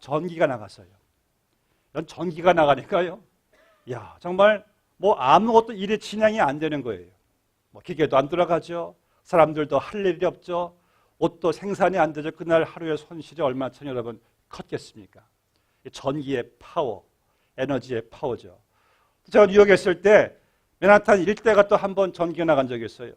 전기가 나갔어요. 이런 전기가 나가니까요, 야, 정말 뭐 아무것도 일이 진행이 안 되는 거예요. 뭐 기계도 안 돌아가죠. 사람들도 할 일이 없죠. 옷도 생산이 안 되죠. 그날 하루의 손실이 얼마나 여러분 컸겠습니까? 전기의 파워, 에너지의 파워죠. 제가 뉴욕에 있을 때 맨하탄 일대가 또 한 번 전기가 나간 적이 있어요.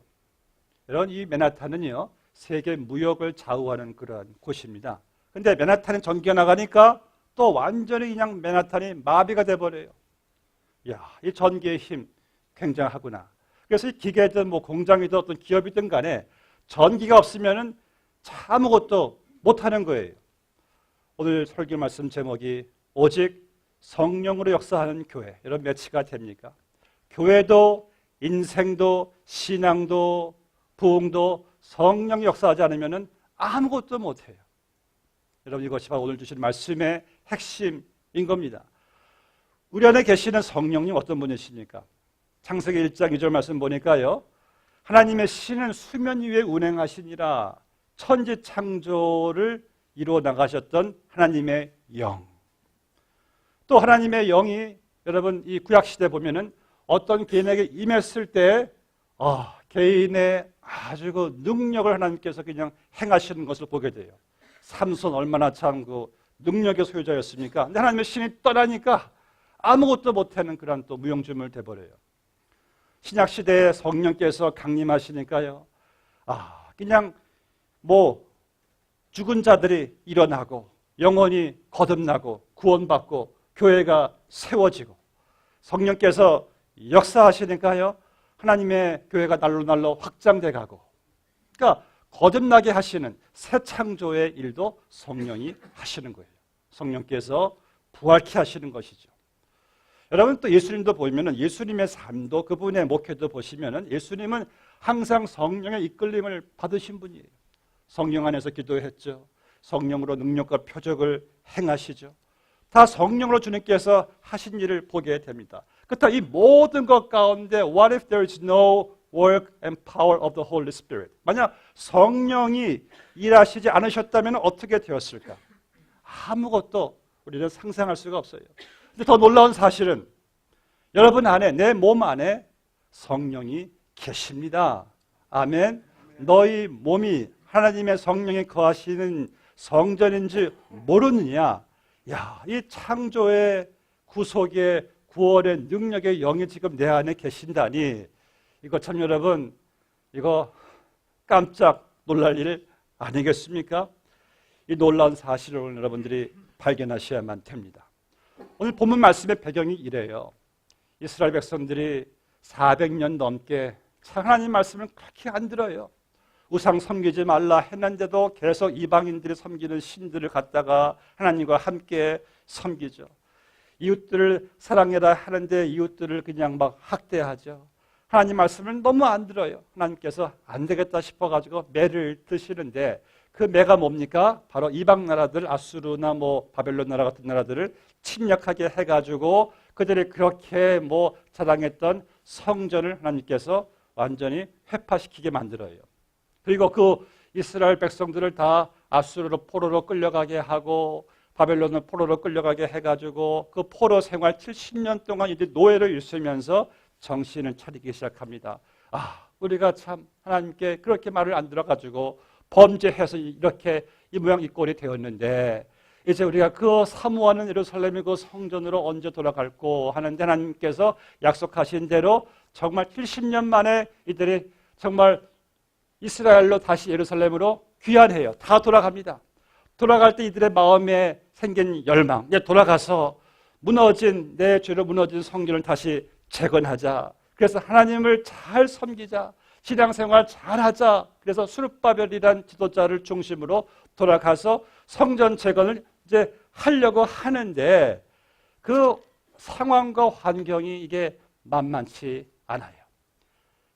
여러분, 이 맨하탄은요, 세계 무역을 좌우하는 그러한 곳입니다. 근데 맨하탄에 전기가 나가니까 또 완전히 그냥 맨하탄이 마비가 돼버려요. 야, 이 전기의 힘 굉장하구나. 그래서 이 기계든 뭐 공장이든 어떤 기업이든 간에 전기가 없으면은 아무것도 못하는 거예요. 오늘 설교 말씀 제목이 오직 성령으로 역사하는 교회. 이런 매치가 됩니까? 교회도 인생도 신앙도 부흥도 성령이 역사하지 않으면 아무것도 못해요. 여러분, 이것이 바로 오늘 주신 말씀의 핵심인 겁니다. 우리 안에 계시는 성령님 어떤 분이십니까? 창세기 1장 2절 말씀 보니까요, 하나님의 신은 수면 위에 운행하시니라. 천지 창조를 이루어 나가셨던 하나님의 영. 또 하나님의 영이 여러분 이 구약시대 보면은 어떤 개인에게 임했을 때 개인의 아주 그 능력을 하나님께서 그냥 행하시는 것을 보게 돼요. 삼손 얼마나 참 그 능력의 소유자였습니까? 근데 하나님의 신이 떠나니까 아무것도 못하는 그런 또 무용지물 돼버려요. 신약시대에 성령께서 강림하시니까요, 그냥 뭐 죽은 자들이 일어나고 영혼이 거듭나고 구원받고 교회가 세워지고 성령께서 역사하시니까요, 하나님의 교회가 날로 확장돼 가고, 그러니까 거듭나게 하시는 새 창조의 일도 성령이 하시는 거예요. 성령께서 부활케 하시는 것이죠. 여러분, 또 예수님도 보면은 예수님의 삶도 그분의 목회도 보시면은 예수님은 항상 성령의 이끌림을 받으신 분이에요. 성령 안에서 기도했죠. 성령으로 능력과 표적을 행하시죠. 다 성령으로 주님께서 하신 일을 보게 됩니다. 그렇다면 이 모든 것 가운데 What if there is no work and power of the Holy Spirit? 만약 성령이 일하시지 않으셨다면 어떻게 되었을까? 아무것도 우리는 상상할 수가 없어요. 근데 더 놀라운 사실은 여러분 안에, 내 몸 안에 성령이 계십니다. 아멘. 너희 몸이 하나님의 성령이 거하시는 성전인지 모르느냐? 야, 이 창조의 구속의 구원의 능력의 영이 지금 내 안에 계신다니, 이거 참 여러분, 이거 깜짝 놀랄 일 아니겠습니까? 이 놀라운 사실을 오늘 여러분들이 발견하셔야만 됩니다. 오늘 본문 말씀의 배경이 이래요. 이스라엘 백성들이 400년 넘게 하나님 말씀을 그렇게 안 들어요. 우상 섬기지 말라 했는데도 계속 이방인들이 섬기는 신들을 갖다가 하나님과 함께 섬기죠. 이웃들을 사랑해라 하는데 이웃들을 그냥 막 학대하죠. 하나님 말씀을 너무 안 들어요. 하나님께서 안 되겠다 싶어가지고 매를 드시는데 그 매가 뭡니까? 바로 이방 나라들, 아수르나 뭐 바벨론 나라 같은 나라들을 침략하게 해가지고 그들이 그렇게 뭐 자랑했던 성전을 하나님께서 완전히 회파시키게 만들어요. 그리고 그 이스라엘 백성들을 다 아수르로 포로로 끌려가게 하고 바벨론을 포로로 끌려가게 해가지고 그 포로 생활 70년 동안 이제 노예를 있으면서 정신을 차리기 시작합니다. 우리가 참 하나님께 그렇게 말을 안 들어가지고 범죄해서 이렇게 이 모양 이 꼴이 되었는데 이제 우리가 그 사모하는 예루살렘의 그 성전으로 언제 돌아갈고 하는데 하나님께서 약속하신 대로 정말 70년 만에 이들이 정말 이스라엘로 다시 예루살렘으로 귀환해요. 다 돌아갑니다. 돌아갈 때 이들의 마음에 생긴 열망, 돌아가서 무너진 내 죄로 무너진 성전을 다시 재건하자. 그래서 하나님을 잘 섬기자. 신앙생활 잘하자. 그래서 수룹바벨이란 지도자를 중심으로 돌아가서 성전 재건을 이제 하려고 하는데 그 상황과 환경이 이게 만만치 않아요.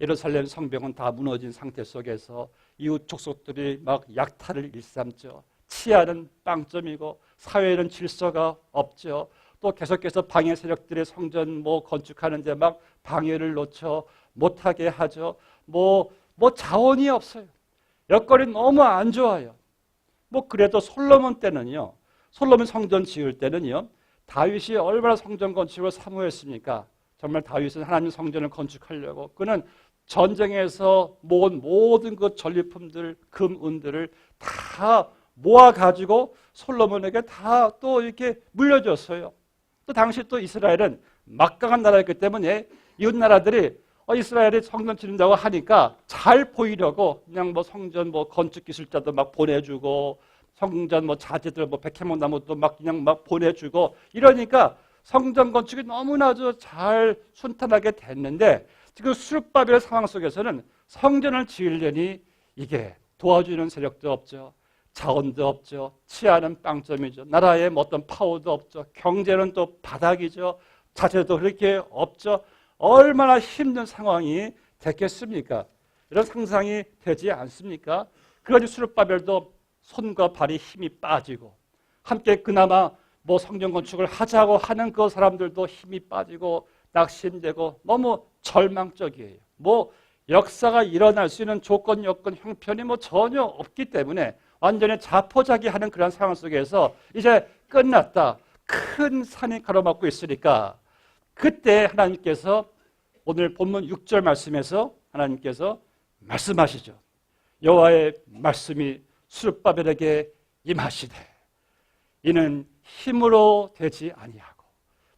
예루살렘 성벽은 다 무너진 상태 속에서 이웃 족속들이 막 약탈을 일삼죠. 치안은 빵점이고 사회에는 질서가 없죠. 또 계속해서 방해 세력들의 성전 건축하는데 막 방해를 놓쳐 못하게 하죠. 자원이 없어요. 여건이 너무 안 좋아요. 그래도 솔로몬 때는요. 솔로몬 성전 지을 때는요, 다윗이 얼마나 성전 건축을 사모했습니까? 정말 다윗은 하나님 성전을 건축하려고 그는 전쟁에서 모은 모든 그 전리품들, 금, 은들을 다 모아가지고 솔로몬에게 다 또 이렇게 물려줬어요. 또 당시 또 이스라엘은 막강한 나라였기 때문에 이웃 나라들이 이스라엘이 성전 짓는다고 하니까 잘 보이려고 그냥 뭐 성전 뭐 건축 기술자도 막 보내주고 성전 뭐 자재들 뭐 백해목 나무도 막 그냥 막 보내주고 이러니까 성전 건축이 너무나도 잘 순탄하게 됐는데 지금 수르바벨 상황 속에서는 성전을 지으려니 이게 도와주는 세력도 없죠. 자원도 없죠. 치안은 빵점이죠. 나라에 뭐 어떤 파워도 없죠. 경제는 또 바닥이죠. 자재도 그렇게 없죠. 얼마나 힘든 상황이 됐겠습니까? 이런 상상이 되지 않습니까? 그러니 수르바벨도 손과 발이 힘이 빠지고 함께 그나마 뭐 성전 건축을 하자고 하는 그 사람들도 힘이 빠지고 낙심되고 너무 절망적이에요. 뭐 역사가 일어날 수 있는 조건, 여건, 형편이 뭐 전혀 없기 때문에 완전히 자포자기하는 그런 상황 속에서 이제 끝났다. 큰 산이 가로막고 있으니까 그때 하나님께서 오늘 본문 6절 말씀에서 하나님께서 말씀하시죠. 여호와의 말씀이 수르바벨에게 임하시되 이는 힘으로 되지 아니하고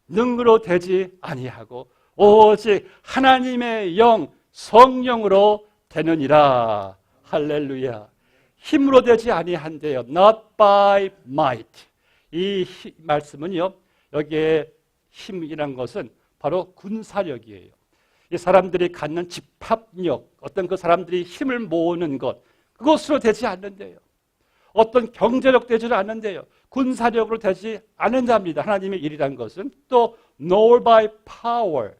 능으로 되지 아니하고 오직 하나님의 영 성령으로 되느니라. 할렐루야. 힘으로 되지 아니한대요. Not by might. 이 말씀은요, 여기에 힘이란 것은 바로 군사력이에요. 이 사람들이 갖는 집합력, 어떤 그 사람들이 힘을 모으는 것, 그것으로 되지 않는데요. 어떤 경제력 되지 않는데요. 군사력으로 되지 않는답니다. 하나님의 일이란 것은 또 nor by power.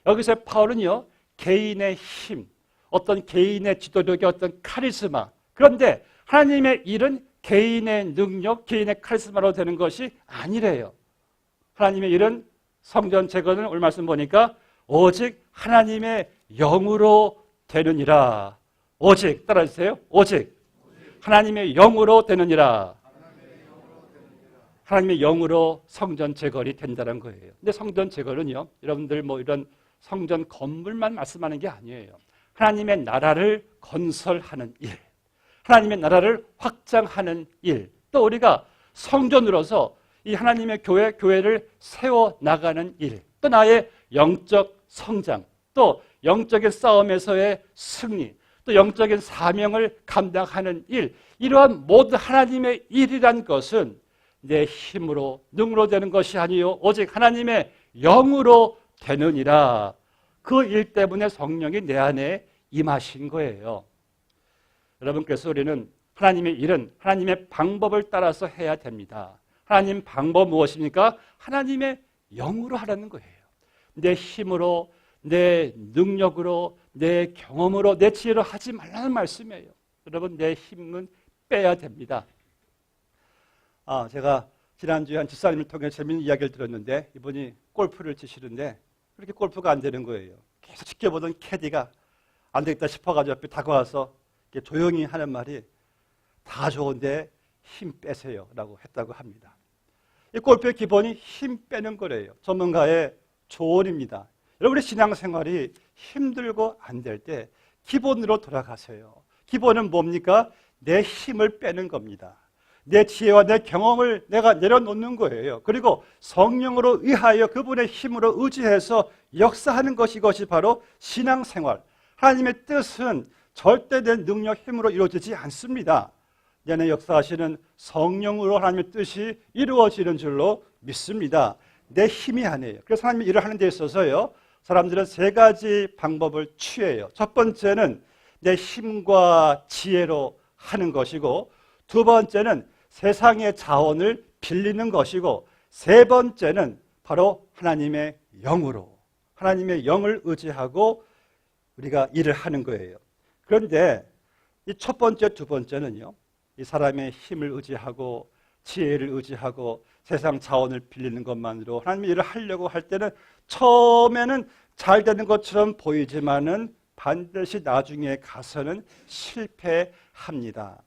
여기서의 파워는요, 개인의 힘, 어떤 개인의 지도력의 어떤 카리스마. 그런데 하나님의 일은 개인의 능력, 개인의 카리스마로 되는 것이 아니래요. 하나님의 일은 성전 재건을 오늘 말씀 보니까 오직 하나님의 영으로 되느니라. 오직 따라주세요. 오직 하나님의 영으로 되느니라. 하나님의 영으로 성전 재건이 된다는 거예요. 근데 성전 재건은요, 여러분들 뭐 이런 성전 건물만 말씀하는 게 아니에요. 하나님의 나라를 건설하는 일, 하나님의 나라를 확장하는 일, 또 우리가 성전으로서 이 하나님의 교회를 세워나가는 일, 또 나의 영적 성장, 또 영적인 싸움에서의 승리, 또 영적인 사명을 감당하는 일, 이러한 모든 하나님의 일이란 것은 내 힘으로 능으로 되는 것이 아니요 오직 하나님의 영으로 되느니라. 그 일 때문에 성령이 내 안에 임하신 거예요. 여러분, 그래서 우리는 하나님의 일은 하나님의 방법을 따라서 해야 됩니다. 하나님 방법 무엇입니까? 하나님의 영으로 하라는 거예요. 내 힘으로, 내 능력으로, 내 경험으로, 내 지혜로 하지 말라는 말씀이에요. 여러분, 내 힘은 빼야 됩니다. 제가 지난주에 한 집사님을 통해 재미있는 이야기를 들었는데 이분이 골프를 치시는데 그렇게 골프가 안 되는 거예요. 계속 지켜보던 캐디가 안 되겠다 싶어가지고 옆에 다가와서 이렇게 조용히 하는 말이 다 좋은데 힘 빼세요 라고 했다고 합니다. 이 골프의 기본이 힘 빼는 거래요. 전문가의 조언입니다. 여러분의 신앙생활이 힘들고 안 될 때 기본으로 돌아가세요. 기본은 뭡니까? 내 힘을 빼는 겁니다. 내 지혜와 내 경험을 내가 내려놓는 거예요. 그리고 성령으로 의하여 그분의 힘으로 의지해서 역사하는 것이 이것이 바로 신앙생활. 하나님의 뜻은 절대 내 능력, 힘으로 이루어지지 않습니다. 내 안에 역사하시는 성령으로 하나님의 뜻이 이루어지는 줄로 믿습니다. 내 힘이 아니에요. 그래서 하나님의 일을 하는 데 있어서요, 사람들은 세 가지 방법을 취해요. 첫 번째는 내 힘과 지혜로 하는 것이고, 두 번째는 세상의 자원을 빌리는 것이고, 세 번째는 바로 하나님의 영으로, 하나님의 영을 의지하고 우리가 일을 하는 거예요. 그런데 이 첫 번째, 두 번째는요, 이 사람의 힘을 의지하고 지혜를 의지하고 세상 자원을 빌리는 것만으로 하나님의 일을 하려고 할 때는 처음에는 잘 되는 것처럼 보이지만은 반드시 나중에 가서는 실패합니다.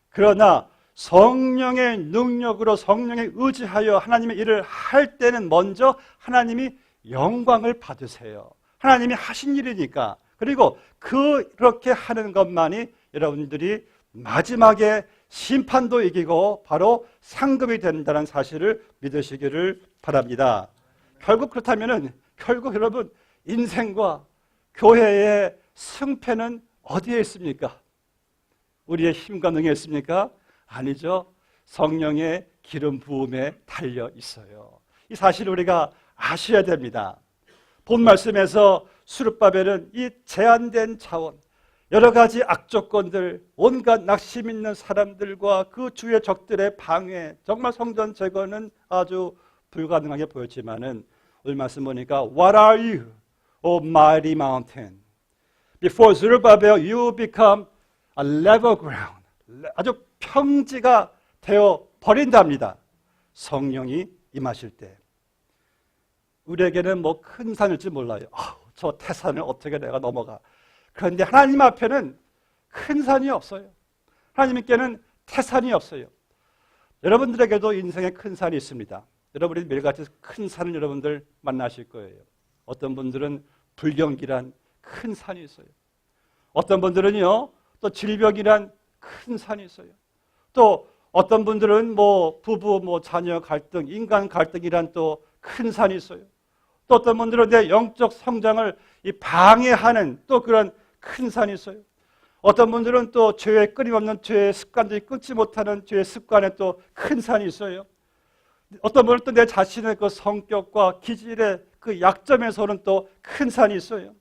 그러나 성령의 능력으로 성령에 의지하여 하나님의 일을 할 때는 먼저 하나님이 영광을 받으세요. 하나님이 하신 일이니까. 그리고 그렇게 하는 것만이 여러분들이 마지막에 심판도 이기고 바로 상급이 된다는 사실을 믿으시기를 바랍니다. 결국 그렇다면은 결국 여러분 인생과 교회의 승패는 어디에 있습니까? 우리의 힘과 능에 있습니까? 아니죠. 성령의 기름 부음에 달려 있어요. 이 사실을 우리가 아셔야 됩니다. 본 말씀에서 스룹바벨은 이 제한된 자원, 여러 가지 악조건들, 온갖 낙심 있는 사람들과 그 주의 적들의 방해, 정말 성전 제거는 아주 불가능하게 보였지만은 오늘 말씀 보니까 What are you, O mighty mountain? Before Zerubbabel, you become a level ground. 아주 평지가 되어 버린답니다. 성령이 임하실 때. 우리에게는 뭐 큰 산일지 몰라요. 저 태산을 어떻게 내가 넘어가. 그런데 하나님 앞에는 큰 산이 없어요. 하나님께는 태산이 없어요. 여러분들에게도 인생에 큰 산이 있습니다. 여러분이 매일같이 큰 산을 여러분들 만나실 거예요. 어떤 분들은 불경기란 큰 산이 있어요. 어떤 분들은요, 또 질병이란 큰 산이 있어요. 또 어떤 분들은 뭐 부부, 뭐 자녀 갈등, 인간 갈등이란 또 큰 산이 있어요. 또 어떤 분들은 내 영적 성장을 방해하는 또 그런 큰 산이 있어요. 어떤 분들은 또 죄의 끊임없는 죄의 습관들이 끊지 못하는 죄의 습관에 또 큰 산이 있어요. 어떤 분은 또 내 자신의 그 성격과 기질의 그 약점에서는 또 큰 산이 있어요.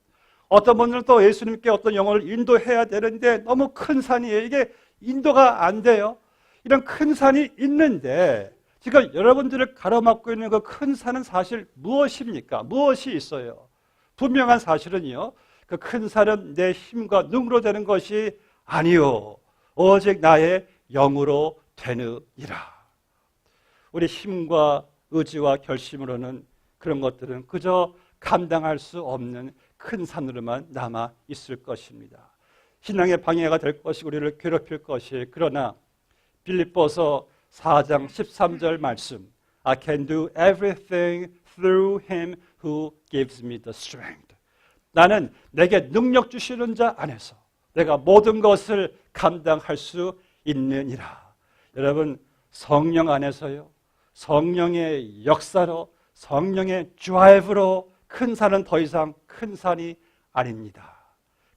어떤 분들은 또 예수님께 어떤 영혼을 인도해야 되는데 너무 큰 산이에요. 이게 인도가 안 돼요. 이런 큰 산이 있는데 지금 여러분들을 가로막고 있는 그 큰 산은 사실 무엇입니까? 무엇이 있어요? 분명한 사실은요, 그 큰 산은 내 힘과 능으로 되는 것이 아니요, 오직 나의 영으로 되느니라. 우리 힘과 의지와 결심으로는 그런 것들은 그저 감당할 수 없는 큰 산으로만 남아 있을 것입니다. 신앙의 방해가 될 것이고 우리를 괴롭힐 것이. 그러나 빌립보서 4장 13절 말씀, I can do everything through him who gives me the strength. 나는 내게 능력 주시는 자 안에서 내가 모든 것을 감당할 수 있느니라. 여러분, 성령 안에서요, 성령의 역사로, 성령의 드라이브로 큰 산은 더 이상 큰 산이 아닙니다.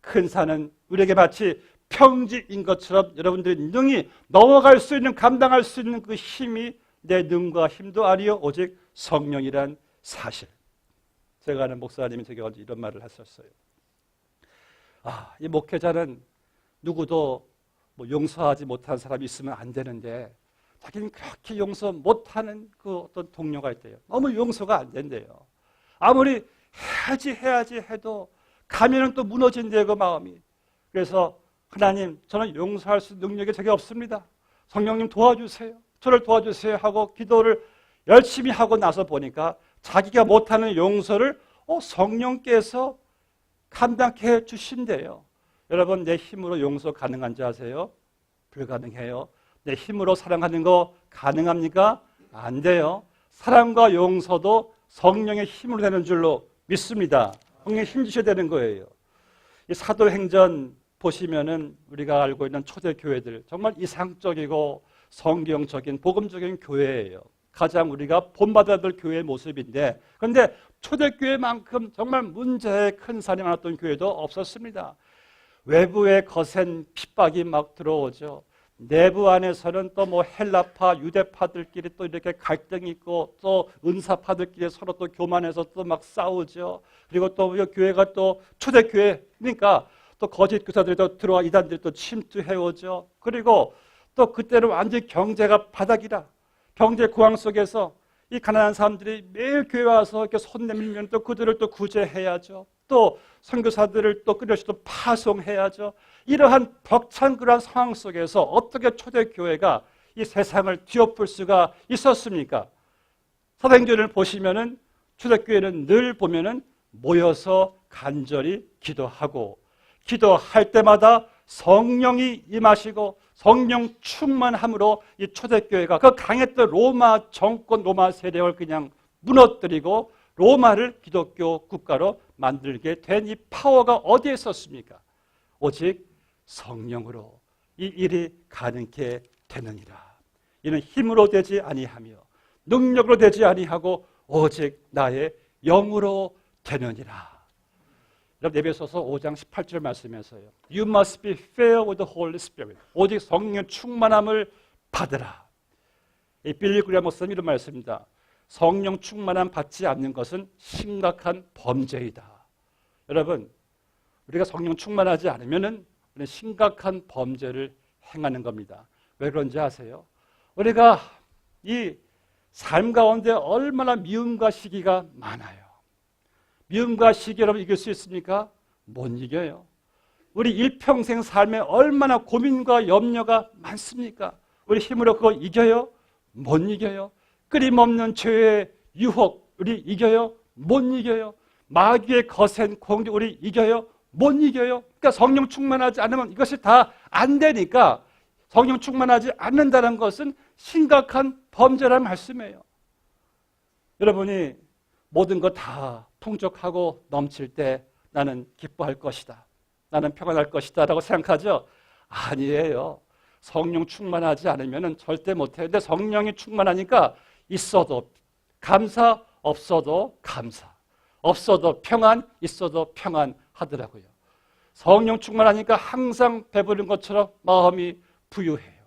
큰 산은 우리에게 마치 평지인 것처럼 여러분들이 능히 넘어갈 수 있는, 감당할 수 있는 그 힘이 내 능과 힘도 아니요, 오직 성령이란 사실. 제가 아는 목사님이 제게 언제 이런 말을 했었어요. 이 목회자는 누구도 뭐 용서하지 못한 사람이 있으면 안 되는데 자기는 그렇게 용서 못하는 그 어떤 동료가 있대요. 너무 용서가 안 된대요. 아무리 해야지 해도 가면은 또 무너진대요, 그 마음이. 그래서 하나님, 저는 용서할 수 있는 능력이 제게 없습니다. 성령님 도와주세요. 저를 도와주세요 하고 기도를 열심히 하고 나서 보니까 자기가 못하는 용서를 성령께서 감당케 해주신대요. 여러분, 내 힘으로 용서 가능한지 아세요? 불가능해요. 내 힘으로 사랑하는 거 가능합니까? 안 돼요. 사랑과 용서도 성령의 힘으로 되는 줄로 믿습니다. 성령의 힘 주셔야 되는 거예요. 이 사도행전 보시면은 우리가 알고 있는 초대교회들, 정말 이상적이고 성경적인 복음적인 교회예요. 가장 우리가 본받아야 될 교회의 모습인데, 그런데 초대교회만큼 정말 문제의 큰 산이 많았던 교회도 없었습니다. 외부의 거센 핍박이 막 들어오죠. 내부 안에서는 또 뭐 헬라파, 유대파들끼리 또 이렇게 갈등이 있고, 또 은사파들끼리 서로 또 교만해서 또 막 싸우죠. 그리고 또 교회가 또 초대교회니까 또 거짓 교사들이 또 들어와 이단들이 또 침투해오죠. 그리고 또 그때는 완전히 경제가 바닥이라, 경제 고황 속에서 이 가난한 사람들이 매일 교회 와서 이렇게 손 내밀면 또 그들을 또 구제해야죠. 또 선교사들을 또 끌어서 또 파송해야죠. 이러한 벅찬 그러한 상황 속에서 어떻게 초대교회가 이 세상을 뒤엎을 수가 있었습니까? 사도행전을 보시면은 초대교회는 늘 보면은 모여서 간절히 기도하고, 기도할 때마다 성령이 임하시고 성령 충만함으로 이 초대교회가 그 강했던 로마 정권, 로마 세력을 그냥 무너뜨리고 로마를 기독교 국가로 만들게 된 이 파워가 어디에 있었습니까? 오직 성령으로 이 일이 가능케 되느니라. 이는 힘으로 되지 아니하며 능력으로 되지 아니하고 오직 나의 영으로 되느니라. 여러분 에베소서 5장 18절 말씀에서요. You must be filled with the Holy Spirit. 오직 성령 충만함을 받으라. 이 빌리 그레이엄 목사님 이런 말씀입니다. 성령 충만함 받지 않는 것은 심각한 범죄이다. 여러분, 우리가 성령 충만하지 않으면은 심각한 범죄를 행하는 겁니다. 왜 그런지 아세요? 우리가 이 삶 가운데 얼마나 미움과 시기가 많아요. 미움과 시기 여러분 이길 수 있습니까? 못 이겨요. 우리 일평생 삶에 얼마나 고민과 염려가 많습니까? 우리 힘으로 그거 이겨요? 못 이겨요. 끊임없는 죄의 유혹 우리 이겨요? 못 이겨요. 마귀의 거센 공격 우리 이겨요? 못 이겨요. 그러니까 성령 충만하지 않으면 이것이 다 안 되니까 성령 충만하지 않는다는 것은 심각한 범죄라는 말씀이에요. 여러분이 모든 것 다 풍족하고 넘칠 때 나는 기뻐할 것이다. 나는 평안할 것이다 라고 생각하죠? 아니에요. 성령 충만하지 않으면 절대 못해요. 근데 성령이 충만하니까 있어도 감사, 없어도 감사. 없어도 평안, 있어도 평안하더라고요. 성령 충만하니까 항상 배부른 것처럼 마음이 부유해요.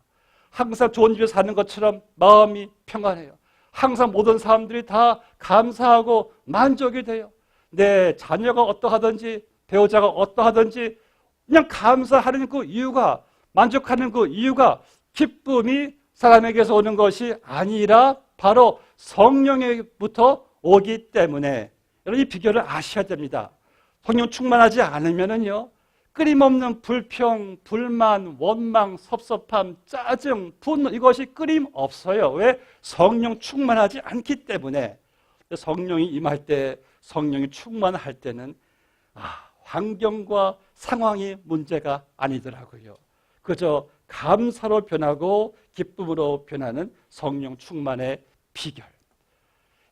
항상 좋은 집에 사는 것처럼 마음이 평안해요. 항상 모든 사람들이 다 감사하고 만족이 돼요. 내 자녀가 어떠하든지 배우자가 어떠하든지 그냥 감사하는 그 이유가 만족하는 그 이유가 기쁨이 사람에게서 오는 것이 아니라 바로 성령에부터 오기 때문에 여러분 이 비결을 아셔야 됩니다. 성령 충만하지 않으면은요 끊임없는 불평, 불만, 원망, 섭섭함, 짜증, 분노 이것이 끊임없어요. 왜? 성령 충만하지 않기 때문에. 성령이 임할 때, 성령이 충만할 때는 환경과 상황이 문제가 아니더라고요. 그저 감사로 변하고 기쁨으로 변하는 성령 충만의 비결.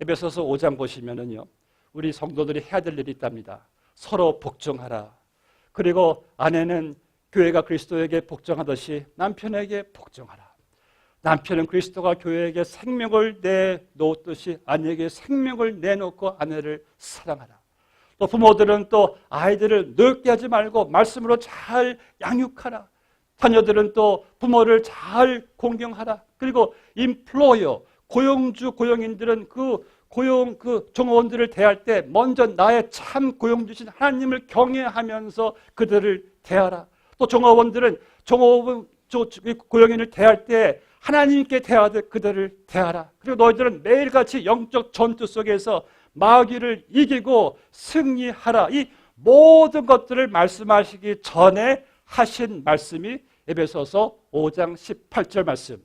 에베소서 5장 보시면은요, 우리 성도들이 해야 될 일이 있답니다. 서로 복종하라. 그리고 아내는 교회가 그리스도에게 복종하듯이 남편에게 복종하라. 남편은 그리스도가 교회에게 생명을 내놓듯이 아내에게 생명을 내놓고 아내를 사랑하라. 또 부모들은 또 아이들을 늙게 하지 말고 말씀으로 잘 양육하라. 자녀들은 또 부모를 잘 공경하라. 그리고 임플로이어, 고용주, 고용인들은 그 종업원들을 대할 때 먼저 나의 참 고용 주신 하나님을 경외하면서 그들을 대하라. 또 종업원들은 고용인을 대할 때 하나님께 대하듯 그들을 대하라. 그리고 너희들은 매일같이 영적 전투 속에서 마귀를 이기고 승리하라. 이 모든 것들을 말씀하시기 전에 하신 말씀이 에베소서 5장 18절 말씀.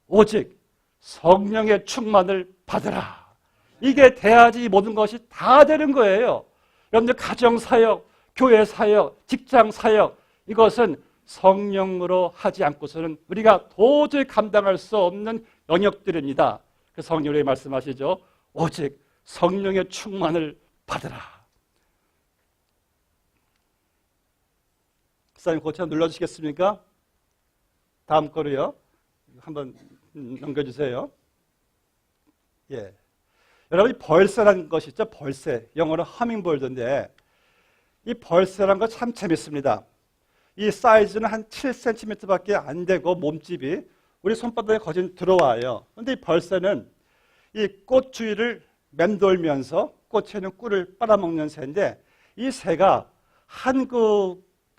오직 성령의 충만을 받으라. 이게 돼야지 모든 것이 다 되는 거예요. 여러분들 가정사역, 교회사역, 직장사역 이것은 성령으로 하지 않고서는 우리가 도저히 감당할 수 없는 영역들입니다. 그래서 성령이 말씀하시죠. 오직 성령의 충만을 받으라. 목사님 고쳐 눌러주시겠습니까? 다음 거로요. 한번 넘겨주세요. 예. 여러분, 벌새라는 것이 있죠. 벌새. 영어로 허밍버드인데 이 벌새라는 거 참 재밌습니다. 이 사이즈는 한 7cm밖에 안 되고 몸집이 우리 손바닥에 거진 들어와요. 그런데 이 벌새는 이 꽃 주위를 맴돌면서 꽃에 있는 꿀을 빨아먹는 새인데 이 새가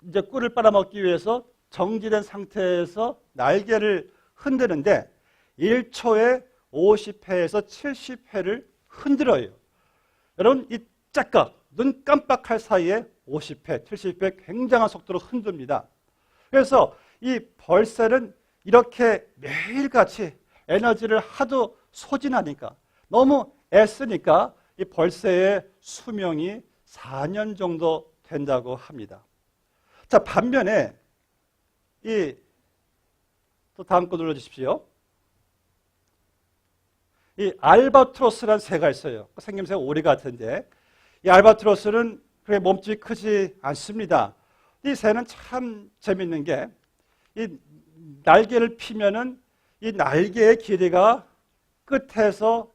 이제 꿀을 빨아먹기 위해서 정지된 상태에서 날개를 흔드는데 1초에 50회에서 70회를 흔들어요. 여러분 이 짝각 눈 깜빡할 사이에 50회, 70회 굉장한 속도로 흔듭니다. 그래서 이 벌새는 이렇게 매일같이 에너지를 하도 소진하니까 너무 애쓰니까 이 벌새의 수명이 4년 정도 된다고 합니다. 자, 반면에 또 다음 거 눌러주십시오. 이 알바트로스라는 새가 있어요. 생김새가 오리 같은데 이 알바트로스는 그렇게 몸집이 크지 않습니다. 이 새는 참 재밌는 게 이 날개를 피면은 이 날개의 길이가 끝에서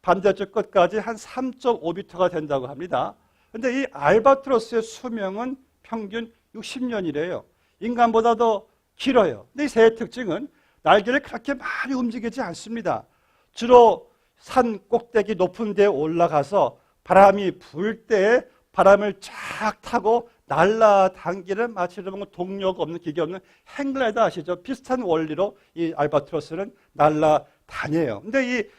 반대쪽 끝까지 한 3.5m가 된다고 합니다. 그런데 이 알바트로스의 수명은 평균 60년이래요. 인간보다 더 길어요. 근데 이 새의 특징은 날개를 그렇게 많이 움직이지 않습니다. 주로 산 꼭대기 높은 데에 올라가서 바람이 불 때 바람을 쫙 타고 날라다니는 마치 여러분 동력 없는 기계 없는 행글라이더 아시죠? 비슷한 원리로 이 알바트로스는 날라다녀요. 근데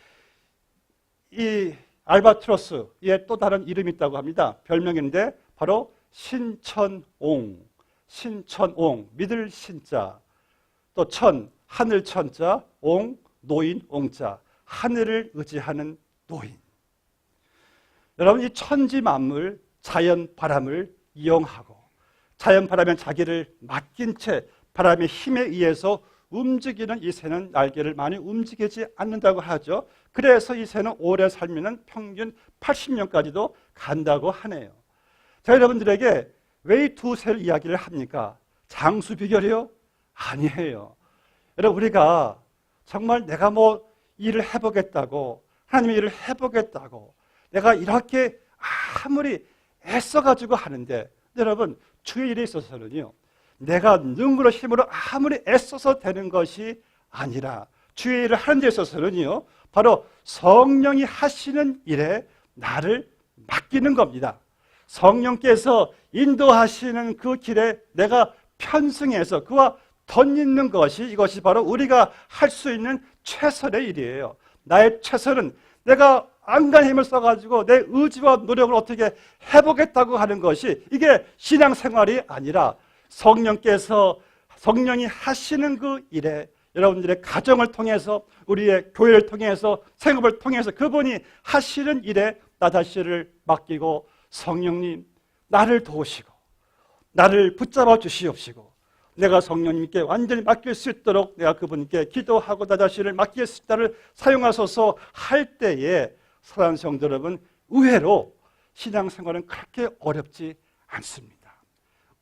이 알바트로스의 또 다른 이름이 있다고 합니다. 별명인데 바로 신천옹, 믿을 신자, 또 하늘 천자, 노인 옹자, 하늘을 의지하는 노인. 여러분 이 천지 만물, 자연 바람을 이용하고 자연 바람에 자기를 맡긴 채 바람의 힘에 의해서 움직이는 이 새는 날개를 많이 움직이지 않는다고 하죠. 그래서 이 새는 오래 살면 평균 80년까지도 간다고 하네요. 자, 여러분들에게 왜 이 두 새를 이야기를 합니까? 장수 비결이요? 아니에요. 여러분 우리가 정말 내가 뭐 일을 해보겠다고 하나님의 일을 해보겠다고 내가 이렇게 아무리 애써가지고 하는데 여러분 주의 일에 있어서는요 내가 능으로 힘으로 아무리 애써서 되는 것이 아니라 주의 일을 하는 데 있어서는요 바로 성령이 하시는 일에 나를 맡기는 겁니다. 성령께서 인도하시는 그 길에 내가 편승해서 그와 덧잇는 것이 이것이 바로 우리가 할 수 있는 최선의 일이에요. 나의 최선은 내가 안간힘을 힘을 써가지고 내 의지와 노력을 어떻게 해보겠다고 하는 것이 이게 신앙생활이 아니라 성령이 하시는 그 일에 여러분들의 가정을 통해서 우리의 교회를 통해서 생업을 통해서 그분이 하시는 일에 나 자신을 맡기고 성령님 나를 도우시고 나를 붙잡아 주시옵시고 내가 성령님께 완전히 맡길 수 있도록 내가 그분께 기도하고 나 자신을 맡길 수 있다를 사용하소서 할 때에 사랑하는 성도 여러분 의외로 신앙생활은 그렇게 어렵지 않습니다.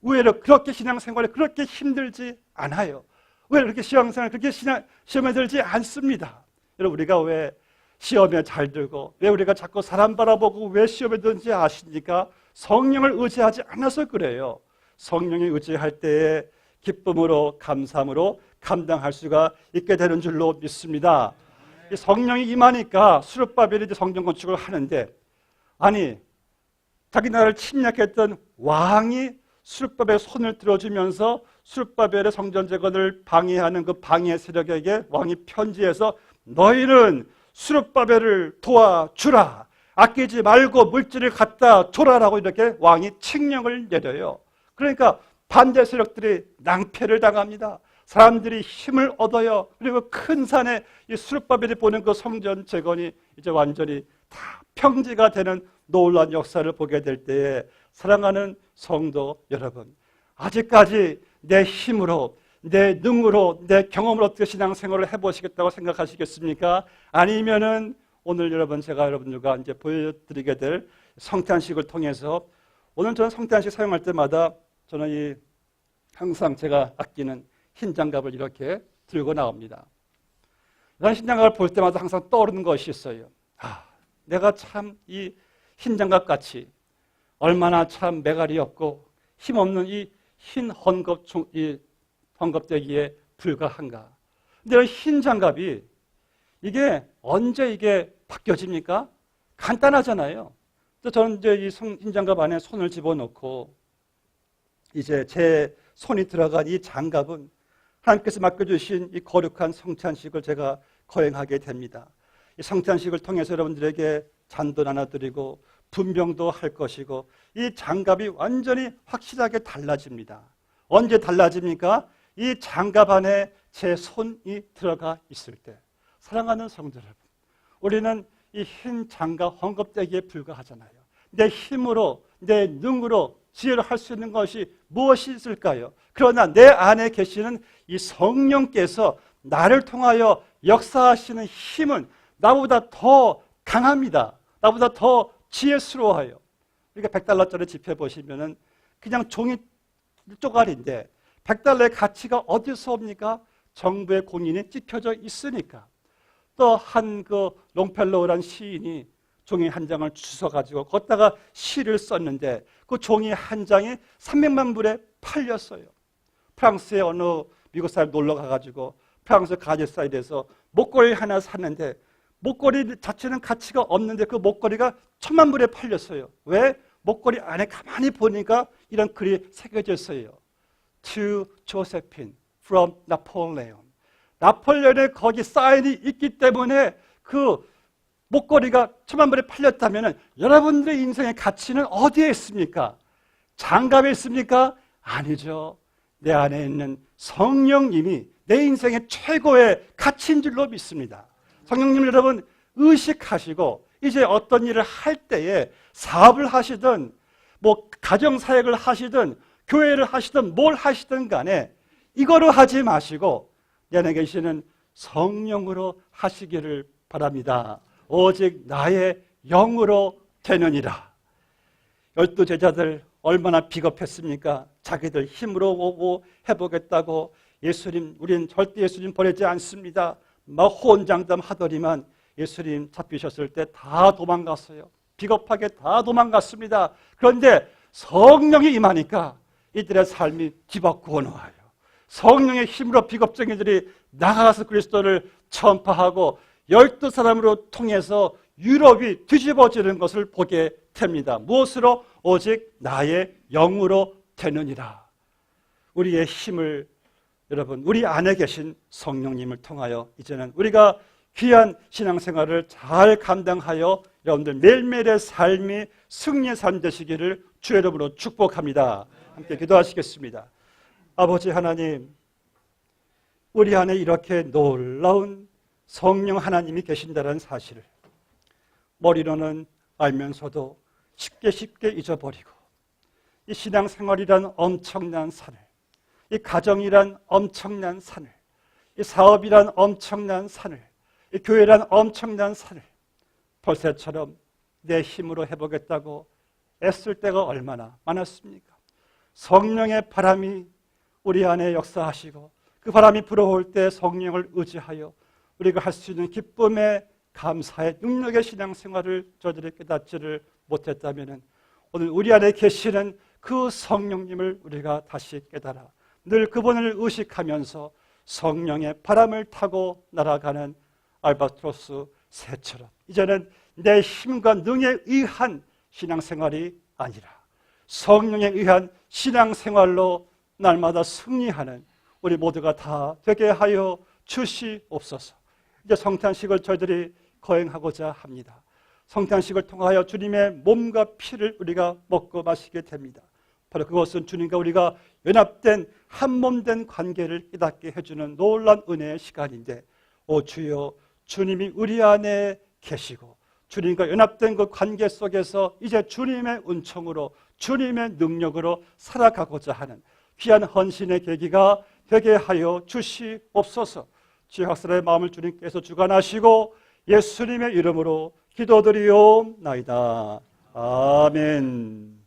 의외로 그렇게 신앙생활이 그렇게 힘들지 않아요. 왜 그렇게 신앙생활 그렇게 시험에 들지 않습니다. 여러분 우리가 왜 시험에 잘 들고 왜 우리가 자꾸 사람 바라보고 왜 시험에 드는지 아십니까? 성령을 의지하지 않아서 그래요. 성령이 의지할 때에 기쁨으로 감사함으로 감당할 수가 있게 되는 줄로 믿습니다. 성령이 임하니까 수르바벨이 성전 건축을 하는데 아니 자기 나라를 침략했던 왕이 수르바벨의 손을 들어주면서 수르바벨의 성전 재건을 방해하는 그 방해 세력에게 왕이 편지해서 너희는 수르바벨을 도와주라 아끼지 말고 물질을 갖다 줘라라고 이렇게 왕이 칙령을 내려요. 그러니까 반대 세력들이 낭패를 당합니다. 사람들이 힘을 얻어요. 그리고 큰 산에 이 수르바벨이 보는 그 성전 재건이 이제 완전히 다 평지가 되는 놀라운 역사를 보게 될 때에 사랑하는 성도 여러분, 아직까지 내 힘으로, 내 능으로, 내 경험으로 어떻게 신앙생활을 해보시겠다고 생각하시겠습니까? 아니면은 오늘 제가 여러분들과 이제 보여드리게 될 성탄식을 통해서 오늘 저는 성탄식 사용할 때마다 저는 항상 제가 아끼는 흰 장갑을 이렇게 들고 나옵니다. 흰 장갑을 볼 때마다 항상 떠오르는 것이 있어요. 내가 참 이 흰 장갑같이 얼마나 참 매갈이 없고 힘없는 이 흰 헝겊대기에 불과한가. 근데 흰 장갑이 이게 언제 이게 바뀌어집니까? 간단하잖아요. 저는 이제 이 흰 장갑 안에 손을 집어넣고 이제 제 손이 들어간 이 장갑은 하나님께서 맡겨주신 이 거룩한 성찬식을 제가 거행하게 됩니다. 이 성찬식을 통해서 여러분들에게 잔도 나눠드리고 분병도 할 것이고 이 장갑이 완전히 확실하게 달라집니다. 언제 달라집니까? 이 장갑 안에 제 손이 들어가 있을 때. 사랑하는 성도 여러분, 우리는 이 흰 장갑 헝겊대기에 불과하잖아요. 내 힘으로 내 능으로 지혜로 할 수 있는 것이 무엇이 있을까요? 그러나 내 안에 계시는 이 성령께서 나를 통하여 역사하시는 힘은 나보다 더 강합니다. 나보다 더 지혜스러워요. 그러니까 100달러짜리 지폐 보시면은 그냥 종이 쪼가리인데 100달러의 가치가 어디서 옵니까? 정부의 공인이 찍혀져 있으니까. 또 한 그 롱펠로우란 시인이 종이 한 장을 주워가지고 걷다가 시를 썼는데 그 종이 한 장이 300만 불에 팔렸어요. 프랑스에 어느 미국 사람 놀러 가가지고 프랑스 가제사이드에서 목걸이 하나 샀는데 목걸이 자체는 가치가 없는데 그 목걸이가 1000만 불에 팔렸어요. 왜? 목걸이 안에 가만히 보니까 이런 글이 새겨져 있어요. To Josephine from Napoleon. 나폴레온의 거기 사인이 있기 때문에 그 목걸이가 1000만 불에 팔렸다면 여러분들의 인생의 가치는 어디에 있습니까? 장갑에 있습니까? 아니죠. 내 안에 있는 성령님이 내 인생의 최고의 가치인 줄로 믿습니다. 성령님 여러분 의식하시고 이제 어떤 일을 할 때에 사업을 하시든 뭐 가정사역을 하시든 교회를 하시든 뭘 하시든 간에 이거로 하지 마시고 내 안에 계시는 성령으로 하시기를 바랍니다. 오직 나의 영으로 되느니라. 12 제자들 얼마나 비겁했습니까? 자기들 힘으로 오고 해보겠다고 예수님, 우리는 절대 예수님 버리지 않습니다. 막 호언장담 하더니만 예수님 잡히셨을 때 다 도망갔어요. 비겁하게 다 도망갔습니다. 그런데 성령이 임하니까 이들의 삶이 뒤바꾸어 놓아요. 성령의 힘으로 비겁쟁이들이 나가서 그리스도를 전파하고 12사람으로 통해서 유럽이 뒤집어지는 것을 보게 됩니다. 무엇으로? 오직 나의 영으로 되느니라. 우리의 힘을 여러분 우리 안에 계신 성령님을 통하여 이제는 우리가 귀한 신앙생활을 잘 감당하여 여러분들 매일매일의 삶이 승리의 삶 되시기를 주의 이름으로 축복합니다. 함께 기도하시겠습니다. 아버지 하나님, 우리 안에 이렇게 놀라운 성령 하나님이 계신다는 사실을 머리로는 알면서도 쉽게 잊어버리고 이 신앙생활이란 엄청난 산을, 이 가정이란 엄청난 산을, 이 사업이란 엄청난 산을, 이 교회란 엄청난 산을 벌새처럼 내 힘으로 해보겠다고 애쓸 때가 얼마나 많았습니까? 성령의 바람이 우리 안에 역사하시고 그 바람이 불어올 때 성령을 의지하여 우리가 할 수 있는 기쁨의 감사의 능력의 신앙생활을 저들이 깨닫지를 못했다면 오늘 우리 안에 계시는 그 성령님을 우리가 다시 깨달아 늘 그분을 의식하면서 성령의 바람을 타고 날아가는 알바트로스 새처럼 이제는 내 힘과 능에 의한 신앙생활이 아니라 성령에 의한 신앙생활로 날마다 승리하는 우리 모두가 다 되게 하여 주시옵소서. 이제 성탄식을 저희들이 거행하고자 합니다. 성탄식을 통하여 주님의 몸과 피를 우리가 먹고 마시게 됩니다. 바로 그것은 주님과 우리가 연합된 한몸된 관계를 깨닫게 해주는 놀라운 은혜의 시간인데 오 주여, 주님이 우리 안에 계시고 주님과 연합된 그 관계 속에서 이제 주님의 은총으로 주님의 능력으로 살아가고자 하는 귀한 헌신의 계기가 되게 하여 주시옵소서. 지학살의 마음을 주님께서 주관하시고 예수님의 이름으로 기도드리옵나이다. 아멘.